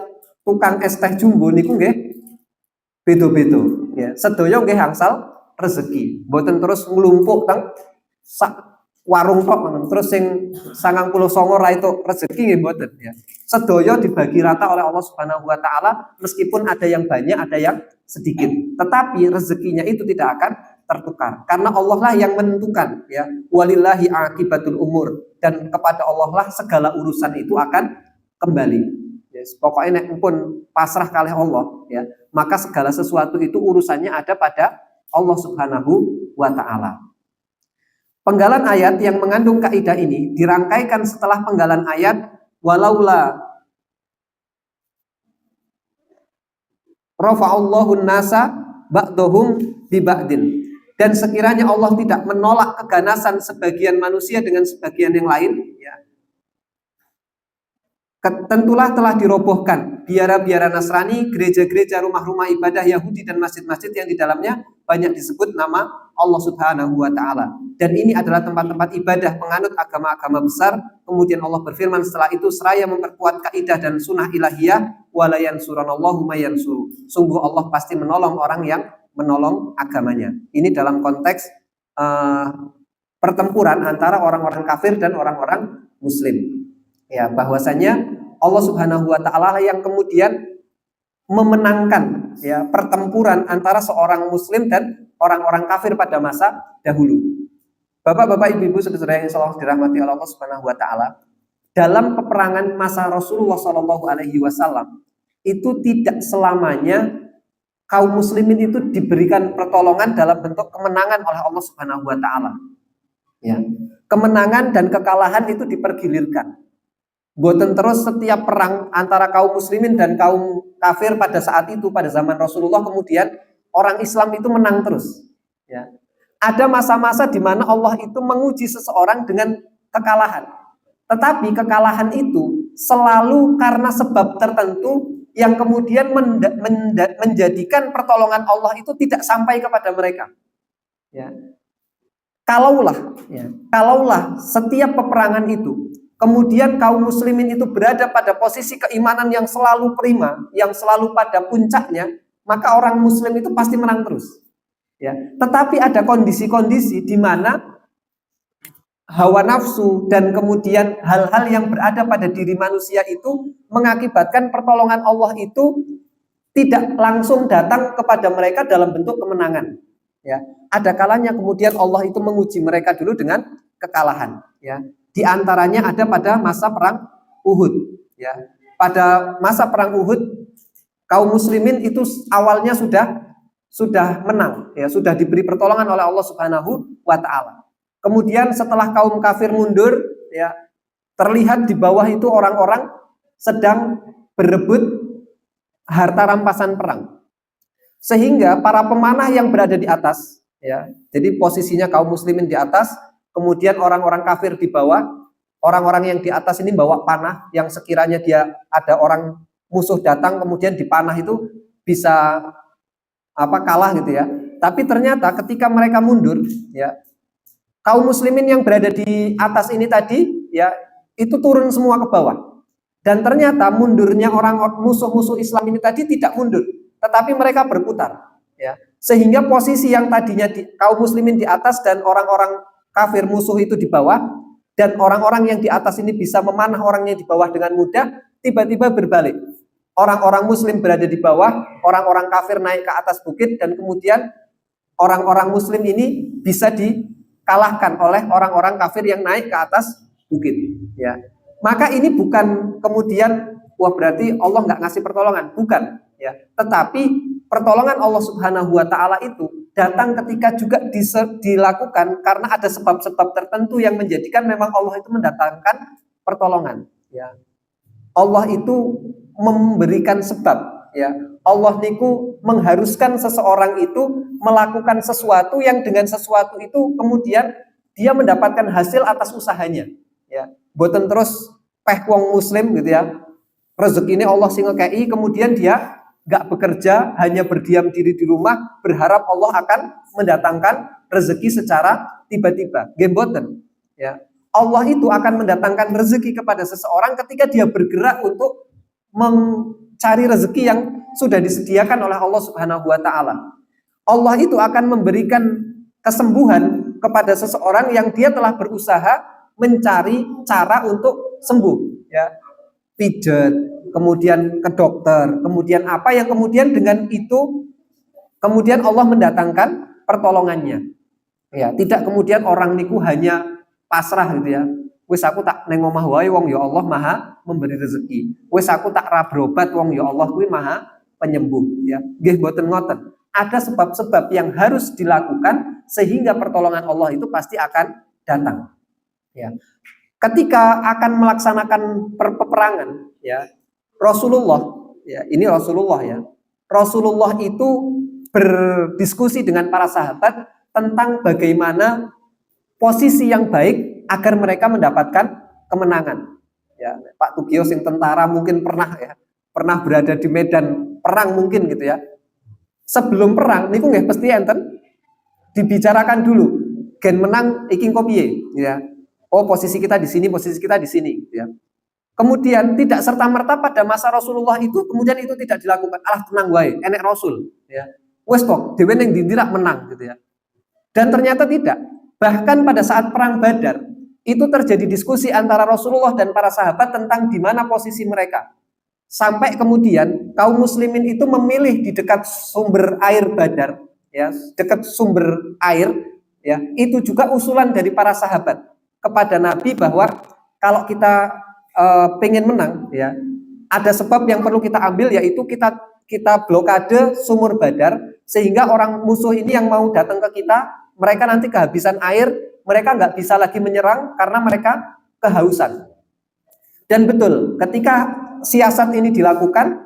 tukang es teh jumbo niku nggih beda-beda, ya. Sedaya nggih angsal rezeki, mboten terus nglumpuk teng sak warung kok terus sing 99 ra itu rezeki nggih mboten, ya. Sedaya dibagi rata oleh Allah Subhanahu wa taala, meskipun ada yang banyak, ada yang sedikit. Tetapi rezekinya itu tidak akan tertukar, karena Allah lah yang menentukan, ya. Walillahi aqibatul umur, dan kepada Allah lah segala urusan itu akan kembali. Yes, pokoknya nek pun pasrah kalih Allah, ya, maka segala sesuatu itu urusannya ada pada Allah Subhanahu wa taala. Penggalan ayat yang mengandung kaidah ini dirangkaikan setelah penggalan ayat walaula rafa'allahu nasa ba'dhum bi ba'din, dan sekiranya Allah tidak menolak keganasan sebagian manusia dengan sebagian yang lain, ya, tentulah telah dirobohkan biara-biara Nasrani, gereja-gereja, rumah-rumah ibadah Yahudi, dan masjid-masjid yang di dalamnya banyak disebut nama Allah Subhanahu wa taala. Dan ini adalah tempat-tempat ibadah penganut agama-agama besar. Kemudian Allah berfirman setelah itu, seraya memperkuat kaidah dan sunnah ilahiyah, wala yansuranallahu may yansuru. Sungguh Allah pasti menolong orang yang menolong agamanya. Ini dalam konteks pertempuran antara orang-orang kafir dan orang-orang muslim. Ya, bahwasanya Allah Subhanahu wa taala yang kemudian memenangkan, ya, pertempuran antara seorang muslim dan orang-orang kafir pada masa dahulu. Bapak-bapak, ibu-ibu, saudara yang insyaallah dirahmati Allah Subhanahu wa taala, dalam peperangan masa Rasulullah Shallallahu alaihi wasallam itu tidak selamanya kaum muslimin itu diberikan pertolongan dalam bentuk kemenangan oleh Allah Subhanahu wa taala. Ya. Kemenangan dan kekalahan itu dipergilirkan. Boten terus setiap perang antara kaum muslimin dan kaum kafir pada saat itu, pada zaman Rasulullah, kemudian orang Islam itu menang terus, ya. Ada masa-masa di mana Allah itu menguji seseorang dengan kekalahan. Tetapi kekalahan itu selalu karena sebab tertentu yang kemudian menjadikan pertolongan Allah itu tidak sampai kepada mereka, ya. Kalaulah setiap peperangan itu kemudian kaum muslimin itu berada pada posisi keimanan yang selalu prima, yang selalu pada puncaknya, maka orang muslim itu pasti menang terus, ya. Tetapi ada kondisi-kondisi di mana hawa nafsu dan kemudian hal-hal yang berada pada diri manusia itu mengakibatkan pertolongan Allah itu tidak langsung datang kepada mereka dalam bentuk kemenangan, ya. Ada kalanya kemudian Allah itu menguji mereka dulu dengan kekalahan, ya. Di antaranya ada pada masa perang Uhud, ya. Pada masa perang Uhud kaum muslimin itu awalnya sudah menang, ya, sudah diberi pertolongan oleh Allah Subhanahu wa taala. Kemudian setelah kaum kafir mundur, ya, terlihat di bawah itu orang-orang sedang berebut harta rampasan perang. Sehingga para pemanah yang berada di atas, ya, jadi posisinya kaum muslimin di atas, kemudian orang-orang kafir di bawah. Orang-orang yang di atas ini bawa panah yang sekiranya dia ada orang musuh datang kemudian dipanah itu bisa kalah gitu, ya. Tapi ternyata ketika mereka mundur, ya, kaum muslimin yang berada di atas ini tadi, ya, itu turun semua ke bawah. Dan ternyata mundurnya orang musuh-musuh Islam ini tadi tidak mundur, tetapi mereka berputar, ya. Sehingga posisi yang tadinya kaum muslimin di atas dan orang-orang kafir musuh itu di bawah, dan orang-orang yang di atas ini bisa memanah orang yang di bawah dengan mudah, tiba-tiba berbalik. Orang-orang muslim berada di bawah, orang-orang kafir naik ke atas bukit, dan kemudian orang-orang muslim ini bisa dikalahkan oleh orang-orang kafir yang naik ke atas bukit, ya. Maka ini bukan kemudian wah berarti Allah nggak ngasih pertolongan, bukan, ya. Tetapi pertolongan Allah Subhanahu wa taala itu datang ketika juga dilakukan karena ada sebab-sebab tertentu yang menjadikan memang Allah itu mendatangkan pertolongan, ya. Allah itu memberikan sebab, ya. Allah niku mengharuskan seseorang itu melakukan sesuatu yang dengan sesuatu itu kemudian dia mendapatkan hasil atas usahanya, ya. Boten terus peh wong muslim gitu ya. Rezeki ini Allah sing ngekei, kemudian dia nggak bekerja, hanya berdiam diri di rumah berharap Allah akan mendatangkan rezeki secara tiba-tiba. Nggih boten, ya. Allah itu akan mendatangkan rezeki kepada seseorang ketika dia bergerak untuk mencari rezeki yang sudah disediakan oleh Allah Subhanahu wa taala. Allah itu akan memberikan kesembuhan kepada seseorang yang dia telah berusaha mencari cara untuk sembuh, ya. Pijat, kemudian ke dokter, kemudian apa yang kemudian dengan itu kemudian Allah mendatangkan pertolongannya. Ya, tidak kemudian orang niku hanya pasrah gitu ya. Wis aku tak neng omah wae wong ya Allah Maha memberi rezeki. Wis aku tak ra berobat wong ya Allah kuwi Maha penyembuh, ya. Nggih mboten ngoten. Ada sebab-sebab yang harus dilakukan sehingga pertolongan Allah itu pasti akan datang, ya. Ketika akan melaksanakan peperangan, ya, Rasulullah, ya, ini Rasulullah, ya. Rasulullah itu berdiskusi dengan para sahabat tentang bagaimana posisi yang baik agar mereka mendapatkan kemenangan. Ya, Pak Tugio sing tentara mungkin pernah berada di medan perang mungkin gitu ya. Sebelum perang niku nggih pasti enten dibicarakan dulu gen menang iki engko piye, ya. Oh, posisi kita di sini, posisi kita di sini, ya. Kemudian tidak serta-merta pada masa Rasulullah itu kemudian itu tidak dilakukan. Alah tenang wae, enek Rasul, ya. Wes kok dhewe ning ndi rak menang gitu ya. Dan ternyata tidak. Bahkan pada saat perang Badar itu terjadi diskusi antara Rasulullah dan para sahabat tentang di mana posisi mereka. Sampai kemudian kaum muslimin itu memilih di dekat sumber air Badar, ya, dekat sumber air, ya. Itu juga usulan dari para sahabat kepada Nabi bahwa kalau kita pengen menang, ya, ada sebab yang perlu kita ambil, yaitu kita blokade sumur Badar sehingga orang musuh ini yang mau datang ke kita, mereka nanti kehabisan air, mereka nggak bisa lagi menyerang karena mereka kehausan. Dan betul, ketika siasat ini dilakukan,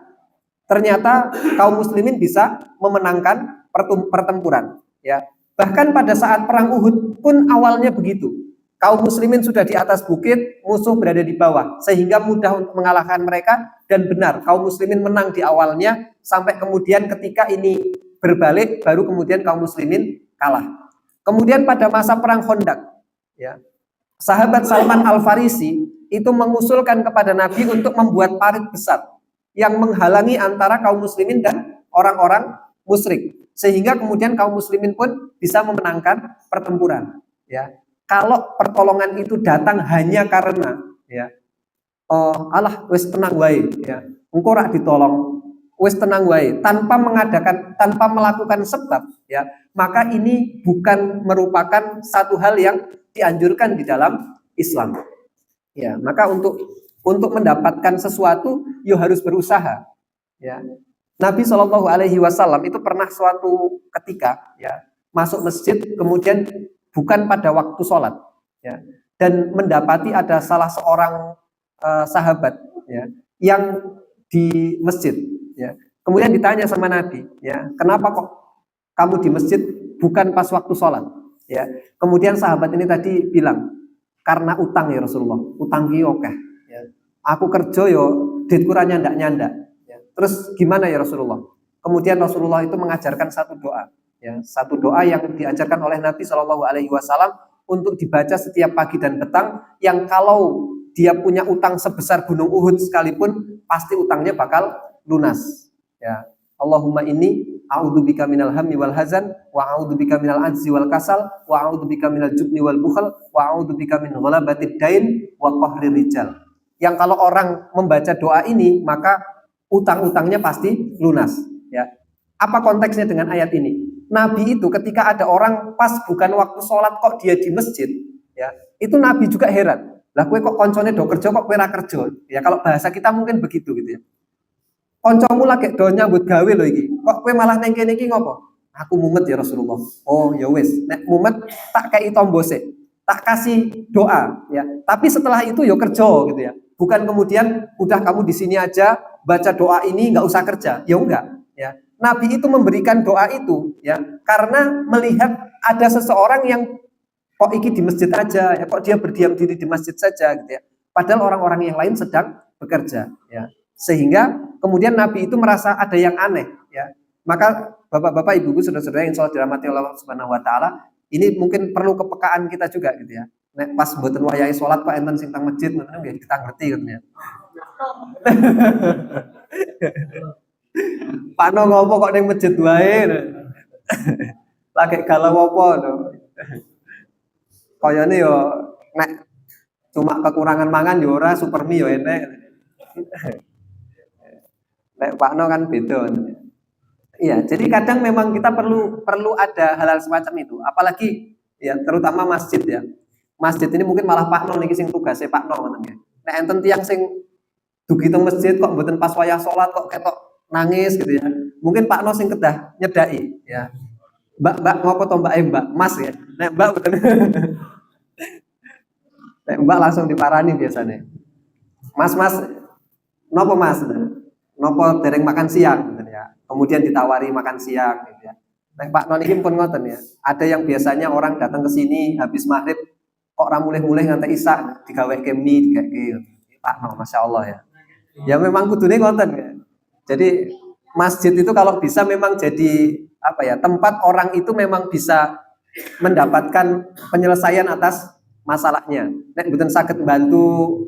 ternyata kaum muslimin bisa memenangkan pertempuran, ya. Bahkan pada saat perang Uhud pun awalnya begitu. Kaum muslimin sudah di atas bukit, musuh berada di bawah, sehingga mudah untuk mengalahkan mereka. Dan benar, kaum muslimin menang di awalnya, sampai kemudian ketika ini berbalik, baru kemudian kaum muslimin kalah. Kemudian pada masa perang Khandaq, ya, sahabat Salman Al-Farisi itu mengusulkan kepada Nabi untuk membuat parit besar yang menghalangi antara kaum muslimin dan orang-orang musyrik, sehingga kemudian kaum muslimin pun bisa memenangkan pertempuran, ya. Kalau pertolongan itu datang hanya karena, ya, oh alah wis tenang wae, ya, engko rak ditolong, wis tenang wae, tanpa melakukan sebab, ya, maka ini bukan merupakan satu hal yang dianjurkan di dalam Islam, ya. Maka untuk mendapatkan sesuatu yo harus berusaha, ya. Nabi Shallallahu Alaihi Wasallam itu pernah suatu ketika, ya, masuk masjid, kemudian bukan pada waktu sholat, ya, dan mendapati ada salah seorang sahabat, ya, yang di masjid, ya. Kemudian ditanya sama Nabi, ya, kenapa kok kamu di masjid bukan pas waktu sholat, ya. Kemudian sahabat ini tadi bilang, karena utang ya Rasulullah, utang ki oke, ya. Aku kerja yo duit kurang nyandak, ya. Terus gimana ya Rasulullah? Kemudian Rasulullah itu mengajarkan satu doa, Ya, satu doa yang diajarkan oleh Nabi Shallallahu Alaihi Wasallam untuk dibaca setiap pagi dan petang, yang kalau dia punya utang sebesar gunung Uhud sekalipun, pasti utangnya bakal lunas. Ya, Allahumma inni a'udzubika minal hammi wal hazan, wa a'udzubika minal ajzi wal kasal, wa a'udzubika minal jubni wal bukhal, wa a'udzubika min ghalabatid dain wa qahrir rijal. Yang kalau orang membaca doa ini, maka utang-utangnya pasti lunas. Ya, apa konteksnya dengan ayat ini? Nabi itu ketika ada orang pas bukan waktu sholat kok dia di masjid, ya itu Nabi juga heran. Lah kue kok koncone do kerja kok kue ra kerja? Ya kalau bahasa kita mungkin begitu gitu ya. Koncomu lagi do nyambut gawe loh iki. Kok kue malah neng kene iki ngopo? Aku mumet ya Rasulullah. Oh ya wis, nek mumet tak kei tombo sik. Tak kasih doa ya. Tapi setelah itu ya kerja gitu ya. Bukan kemudian udah kamu di sini aja baca doa ini nggak usah kerja. Ya enggak ya. Nabi itu memberikan doa itu ya karena melihat ada seseorang yang kok iki di masjid aja ya, kok dia berdiam diri di masjid saja gitu ya. Padahal orang-orang yang lain sedang bekerja ya. Sehingga kemudian Nabi itu merasa ada yang aneh ya. Maka Bapak-bapak, Ibu-ibu, saudara-saudara yang sholat dirahmati Allah Subhanahu wa taala, ini mungkin perlu kepekaan kita juga gitu ya. Nek pas mboten wayahe sholat kok enten sing tang masjid ngoten nggih kita ngerti gitu ya. Pak No ngopo kok ning masjid wae. Lagi galau apa to. Kayane yo nek cuma kekurangan mangan yo ora, supermi yo enek. Nek Pak No kan beda. Iya, jadi kadang memang kita perlu ada hal-hal semacam itu. Apalagi ya terutama masjid ya. Masjid ini mungkin malah Pak No niki sing tugasnya Pak No ngoten nggih. Nek enten tiyang sing dugi teng masjid kok mboten pas wayah salat kok ketok nangis gitu ya. Mungkin Pak No sing kedah nyedaki ya. Mbak ngopo to Mbak Mbak Mas ya. Nek Mbak mboten. Nek Mbak langsung diparani biasanya. Mas nopo Mas? Nopo dereng makan siang gitu ya. Kemudian ditawari makan siang gitu ya. Nek Pak Non ini pun ngoten ya. Ada yang biasanya orang datang ke sini habis maghrib kok ra mulih-mulih nganti isya digaweke mie digaweke Pak Non, Masya Allah ya. Ya memang kudune ngoten ya. Jadi masjid itu kalau bisa memang jadi apa ya, tempat orang itu memang bisa mendapatkan penyelesaian atas masalahnya. Nek mboten saged bantu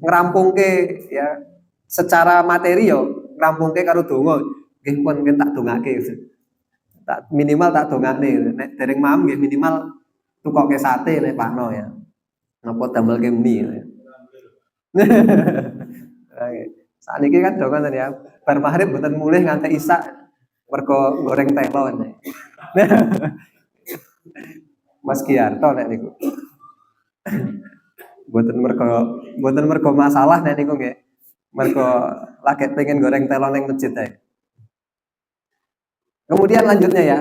ngerampungke ya secara materi yo ngerampungke karo donga nggih pun tak dongake. Tak minimal tak dongane. Nek dereng mam nggih minimal tukoke sate nek Pak No ya. Napa damelke mie ya. Saniki kan do ngoten ya. Bar maghrib mboten mulih nganti isya mergo goreng telo. Mas Giarto nek niku. Mboten mergo masalah nek niku nggih. Mergo lagi pengen goreng telo ning masjid ae. Kemudian lanjutnya ya.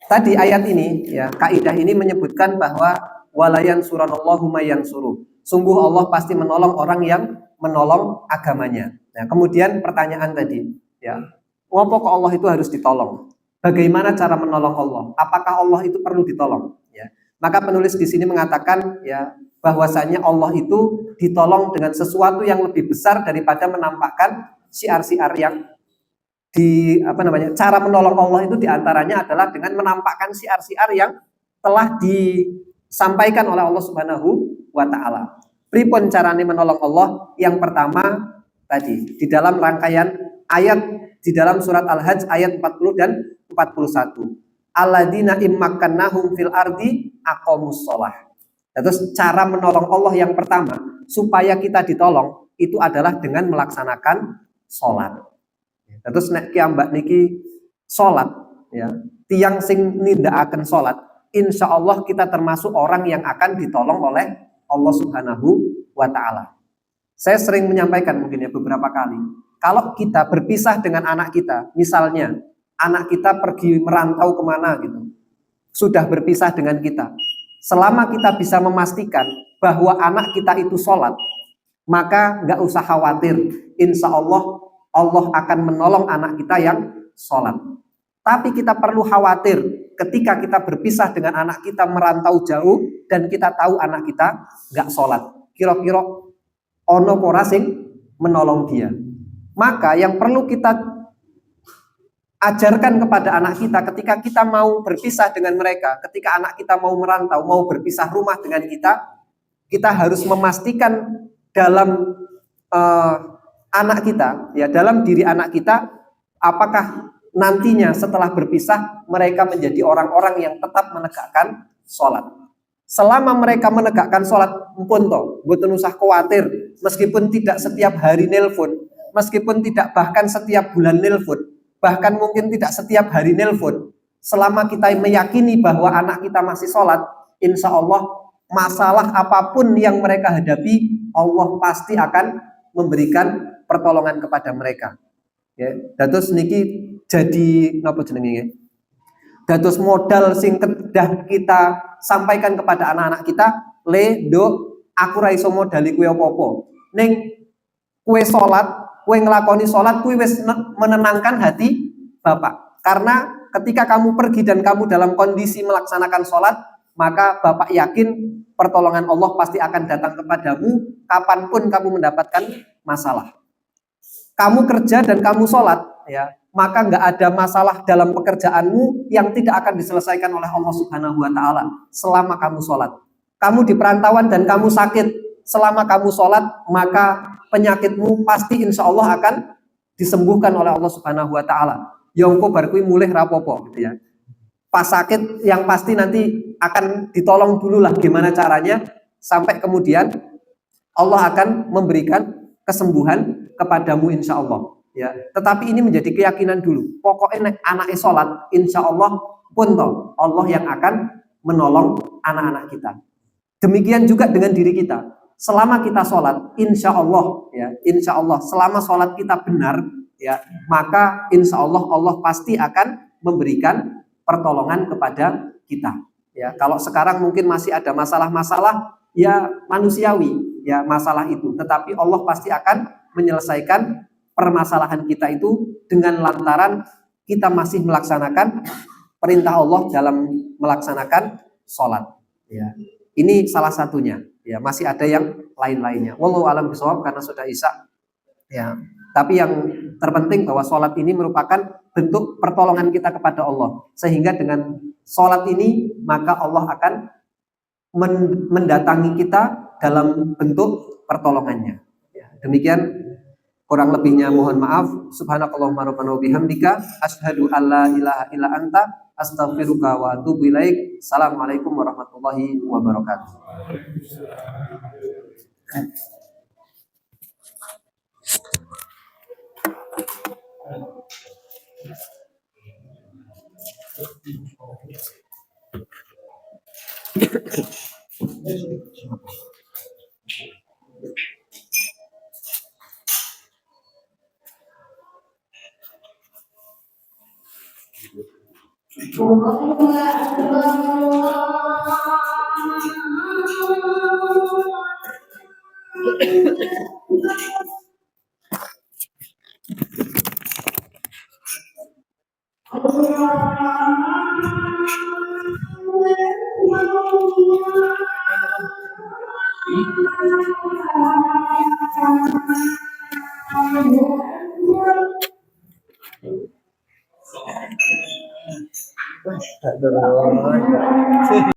Tadi ayat ini ya, kaidah ini menyebutkan bahwa walayan suranallahu mayan suruh. Sungguh Allah pasti menolong orang yang menolong agamanya. Nah, kemudian pertanyaan tadi, ya, ngopo kok Allah itu harus ditolong? Bagaimana cara menolong Allah? Apakah Allah itu perlu ditolong? Ya, maka penulis di sini mengatakan, ya, bahwasanya Allah itu ditolong dengan sesuatu yang lebih besar daripada menampakkan syiar-syiar yang cara menolong Allah itu diantaranya adalah dengan menampakkan syiar-syiar yang telah disampaikan oleh Allah Subhanahu wa taala. Pripun carane menolong Allah? Yang pertama tadi di dalam rangkaian ayat di dalam surat Al-Hajj ayat 40 dan 41. Alladzina immakannahum fil ardi aqamus shalah. Terus cara menolong Allah yang pertama supaya kita ditolong itu adalah dengan melaksanakan sholat. Terus nek kiambak niki sholat ya, tiang sing nindakaken sholat, insya Allah kita termasuk orang yang akan ditolong oleh Allah Subhanahu wa taala. Saya sering menyampaikan mungkin ya beberapa kali, kalau kita berpisah dengan anak kita, misalnya anak kita pergi merantau kemana gitu, sudah berpisah dengan kita, selama kita bisa memastikan bahwa anak kita itu sholat, maka nggak usah khawatir, insya Allah Allah akan menolong anak kita yang sholat. Tapi kita perlu khawatir ketika kita berpisah dengan anak kita merantau jauh dan kita tahu anak kita nggak sholat. Kira-kira ono pora sing menolong dia. Maka yang perlu kita ajarkan kepada anak kita ketika kita mau berpisah dengan mereka, ketika anak kita mau merantau, mau berpisah rumah dengan kita harus memastikan dalam anak kita, ya dalam diri anak kita, apakah nantinya setelah berpisah mereka menjadi orang-orang yang tetap menegakkan sholat. Selama mereka menegakkan sholat, pun toh, mboten usah khawatir, meskipun tidak setiap hari nelpon, meskipun tidak bahkan setiap bulan nelpon, bahkan mungkin tidak setiap hari nelpon, selama kita meyakini bahwa anak kita masih sholat, insya Allah masalah apapun yang mereka hadapi, Allah pasti akan memberikan pertolongan kepada mereka. Ya, dados niki jadi napa jenenge? Dados modal sing kedah kita sampaikan kepada anak-anak kita, le nduk, aku ra iso modali kuwi apa-apa. Ning kue sholat, kue ngelakoni sholat, kue wis menenangkan hati Bapak. Karena ketika kamu pergi dan kamu dalam kondisi melaksanakan sholat, maka Bapak yakin pertolongan Allah pasti akan datang kepadamu kapanpun kamu mendapatkan masalah. Kamu kerja dan kamu sholat, ya, maka nggak ada masalah dalam pekerjaanmu yang tidak akan diselesaikan oleh Allah Subhanahu wa Ta'ala selama kamu sholat. Kamu di perantauan dan kamu sakit, selama kamu sholat, maka penyakitmu pasti insya Allah akan disembuhkan oleh Allah Subhanahu wa Ta'ala. Yongko barkui mulih rapopo, gitu ya. Pas sakit yang pasti nanti akan ditolong dulu lah gimana caranya sampai kemudian Allah akan memberikan kesembuhan kepadamu insya Allah. Ya, tetapi ini menjadi keyakinan dulu. Pokoknya anak sholat, insya Allah pun toh Allah yang akan menolong anak-anak kita. Demikian juga dengan diri kita. Selama kita sholat, insya Allah, ya, insya Allah, selama sholat kita benar, ya, maka insya Allah Allah pasti akan memberikan pertolongan kepada kita. Ya, kalau sekarang mungkin masih ada masalah-masalah, ya manusiawi, ya masalah itu. Tetapi Allah pasti akan menyelesaikan permasalahan kita itu dengan lantaran kita masih melaksanakan perintah Allah dalam melaksanakan sholat. Ya, ini salah satunya. Ya, masih ada yang lain-lainnya. Wallahu a'lam bishawab karena sudah isya. Ya, tapi yang terpenting bahwa sholat ini merupakan bentuk pertolongan kita kepada Allah. Sehingga dengan sholat ini maka Allah akan mendatangi kita dalam bentuk pertolongannya. Ya, demikian. Kurang lebihnya mohon maaf. Subhanakallahumma rabbana wa bihamdika asyhadu an la ilaha illa anta astaghfiruka wa atubu ilaik. Assalamualaikum warahmatullahi wabarakatuh. Aduh.